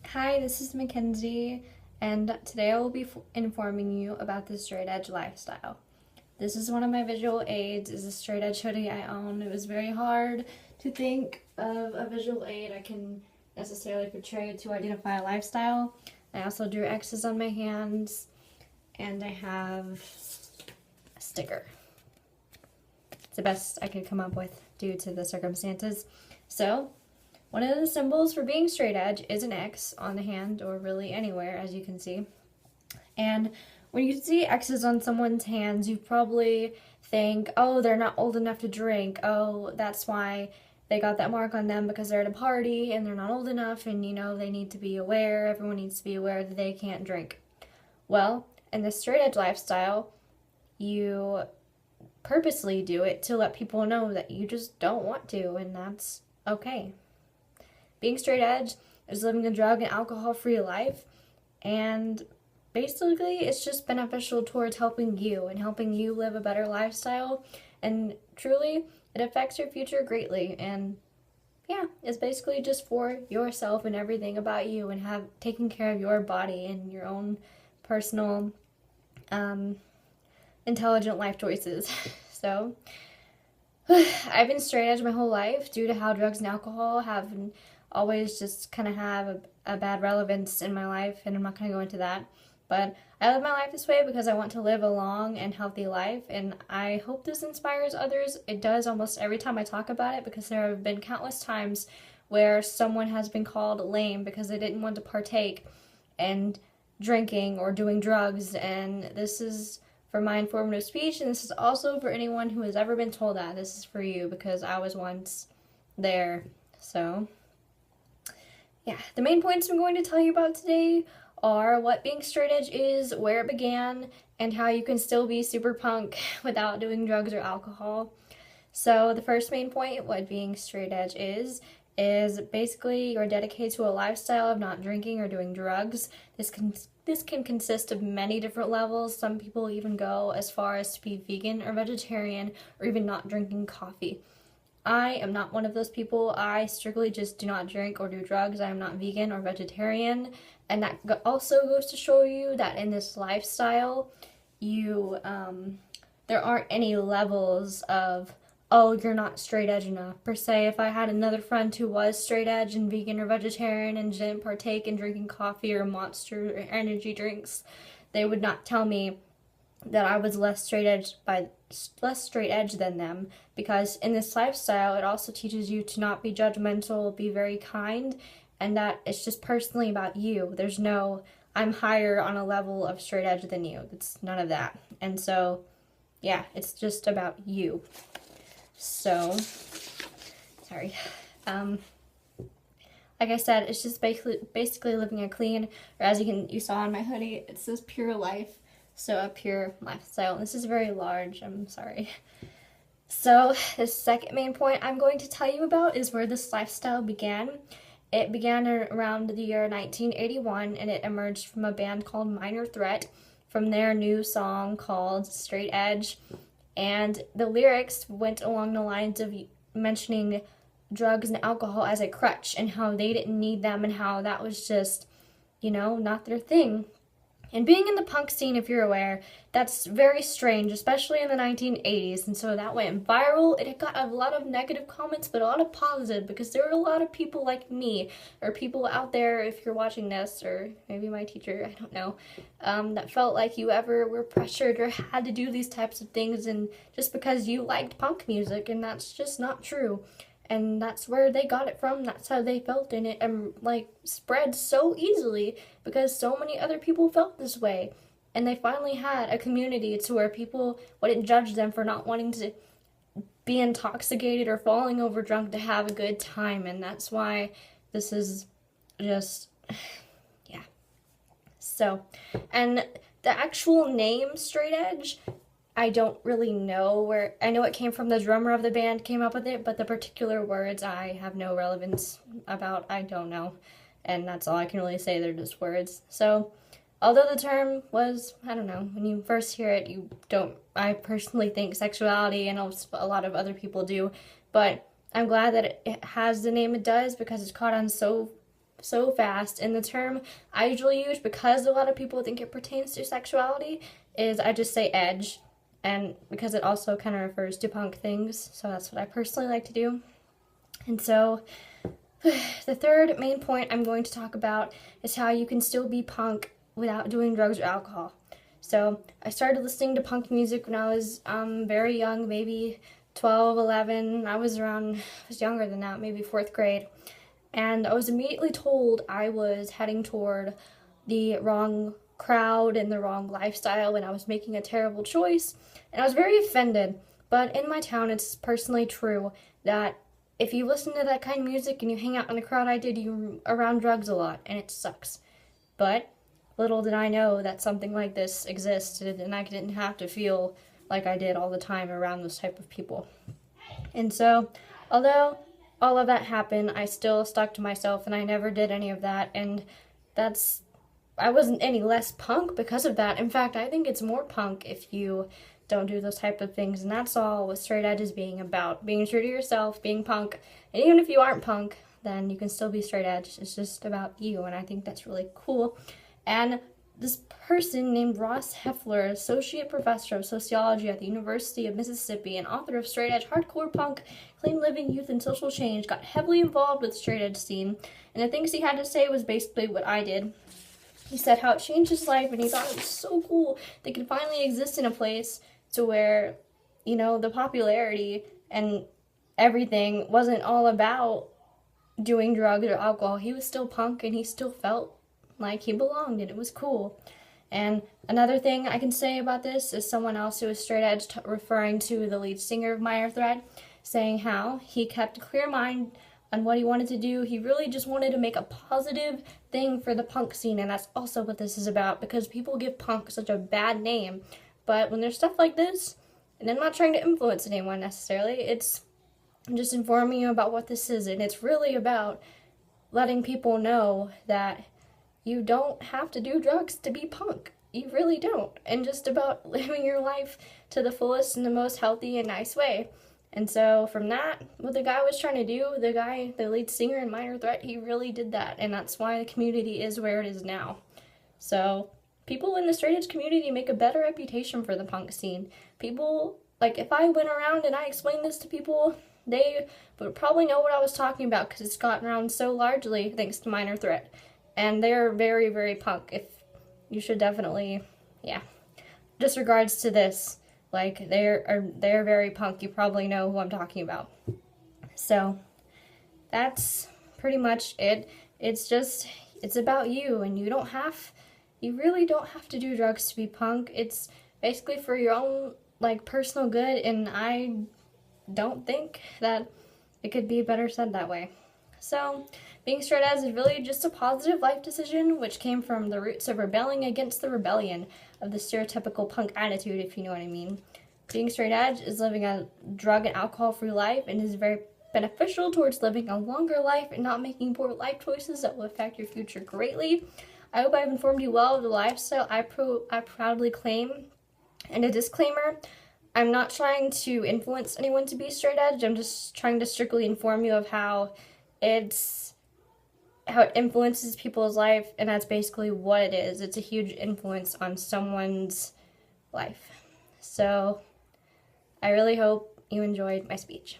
Hi, this is Mackenzie, and today I will be informing you about the straight edge lifestyle. This is one of my visual aids, is a straight edge hoodie I own. It was very hard to think of a visual aid I can necessarily portray to identify a lifestyle. I also drew X's on my hands, and I have a sticker. It's the best I could come up with due to the circumstances. So, one of the symbols for being straight edge is an X on the hand, or really anywhere, as you can see. And when you see X's on someone's hands, you probably think, oh, they're not old enough to drink. Oh, that's why they got that mark on them, because they're at a party and they're not old enough, and they need to be aware, everyone needs to be aware that they can't drink. Well, in the straight edge lifestyle, you purposely do it to let people know that you just don't want to, and that's okay. Being straight edge is living a drug and alcohol free life, and basically it's just beneficial towards helping you and helping you live a better lifestyle, and truly it affects your future greatly. And yeah, it's basically just for yourself and everything about you, and have taking care of your body and your own personal um, intelligent life choices. So I've been straight edge my whole life due to how drugs and alcohol have always just kind of have a bad relevance in my life, and I'm not going to go into that. But I live my life this way because I want to live a long and healthy life, and I hope this inspires others. It does almost every time I talk about it, because there have been countless times where someone has been called lame because they didn't want to partake in drinking or doing drugs, and this is for my informative speech, and this is also for anyone who has ever been told that. This is for you, because I was once there. So yeah, the main points I'm going to tell you about today are what being straight edge is, where it began, and how you can still be super punk without doing drugs or alcohol. So the first main point, what being straight edge is basically you're dedicated to a lifestyle of not drinking or doing drugs. This can consist of many different levels. Some people even go as far as to be vegan or vegetarian, or even not drinking coffee. I am not one of those people. I strictly just do not drink or do drugs. I am not vegan or vegetarian. And that also goes to show you that in this lifestyle, there aren't any levels of, oh, you're not straight edge enough. Per se, if I had another friend who was straight edge and vegan or vegetarian and didn't partake in drinking coffee or Monster or energy drinks, they would not tell me that I was less straight edge than them, because in this lifestyle it also teaches you to not be judgmental, be very kind, and that it's just personally about you. There's no I'm higher on a level of straight edge than you. It's none of that. And so yeah, it's just about you. So sorry. Like I said, it's just basically living a clean, or as you saw on my hoodie, it says pure life. So a pure lifestyle. This is very large, I'm sorry. So the second main point I'm going to tell you about is where this lifestyle began. It began around the year 1981, and it emerged from a band called Minor Threat, from their new song called Straight Edge. And the lyrics went along the lines of mentioning drugs and alcohol as a crutch, and how they didn't need them, and how that was just, not their thing. And being in the punk scene, if you're aware, that's very strange, especially in the 1980s. And so that went viral. It got a lot of negative comments, but a lot of positive, because there were a lot of people like me, or people out there, if you're watching this, or maybe my teacher, I don't know, that felt like you ever were pressured or had to do these types of things, and just because you liked punk music, and that's just not true. And that's where they got it from. That's how they felt in it, and spread so easily because so many other people felt this way. And they finally had a community to where people wouldn't judge them for not wanting to be intoxicated or falling over drunk to have a good time. And that's why this is just, yeah. So, and the actual name Straight Edge, I don't really know where. I know it came from the drummer of the band came up with it, but the particular words I have no relevance about. I don't know. And that's all I can really say. They're just words. So, although the term was, I don't know, when you first hear it, you don't, I personally think sexuality, and a lot of other people do, but I'm glad that it has the name it does, because it's caught on so so fast. And the term I usually use, because a lot of people think it pertains to sexuality, is I just say edge. And because it also kind of refers to punk things, so that's what I personally like to do. And so the third main point I'm going to talk about is how you can still be punk without doing drugs or alcohol. So I started listening to punk music when I was very young, maybe 12, 11. I was younger than that, maybe 4th grade. And I was immediately told I was heading toward the wrong crowd and the wrong lifestyle, and I was making a terrible choice. And I was very offended. But in my town, it's personally true that if you listen to that kind of music and you hang out in the crowd I did, you're around drugs a lot, and it sucks. But little did I know that something like this existed, and I didn't have to feel like I did all the time around those type of people. And so, although all of that happened, I still stuck to myself, and I never did any of that, and I wasn't any less punk because of that. In fact, I think it's more punk if you don't do those type of things, and that's all what straight edge is being about. Being true to yourself, being punk, and even if you aren't punk, then you can still be straight edge. It's just about you, and I think that's really cool. And this person named Ross Heffler, associate professor of sociology at the University of Mississippi and author of Straight Edge Hardcore Punk, Clean Living, Youth, and Social Change, got heavily involved with straight edge scene, and the things he had to say was basically what I did. He said how it changed his life, and he thought it was so cool they could finally exist in a place to where, the popularity and everything wasn't all about doing drugs or alcohol. He was still punk, and he still felt like he belonged, and it was cool. And another thing I can say about this is someone else who was straight edge referring to the lead singer of Minor Threat, saying how he kept a clear mind on what he wanted to do. He really just wanted to make a positive thing for the punk scene, and that's also what this is about, because people give punk such a bad name. But when there's stuff like this, and I'm not trying to influence anyone necessarily, I'm just informing you about what this is, and it's really about letting people know that you don't have to do drugs to be punk. You really don't. And just about living your life to the fullest and the most healthy and nice way. And so from that, what the guy was trying to do, the lead singer in Minor Threat, he really did that. And that's why the community is where it is now. So people in the straight edge community make a better reputation for the punk scene. People, if I went around and I explained this to people, they would probably know what I was talking about, because it's gotten around so largely thanks to Minor Threat. And they're very, very punk. You should definitely, disregards to this, they're very punk. You probably know who I'm talking about. So that's pretty much it. It's about you, and you really don't have to do drugs to be punk. It's basically for your own personal good, and I don't think that it could be better said that way. So being straight edge is really just a positive life decision, which came from the roots of rebelling against the rebellion of the stereotypical punk attitude, if you know what I mean. Being straight edge is living a drug and alcohol-free life, and is very beneficial towards living a longer life and not making poor life choices that will affect your future greatly. I hope I've informed you well of the lifestyle I proudly claim. And a disclaimer, I'm not trying to influence anyone to be straight edge. I'm just trying to strictly inform you of how it influences people's life, and that's basically what it is. It's a huge influence on someone's life. So I really hope you enjoyed my speech.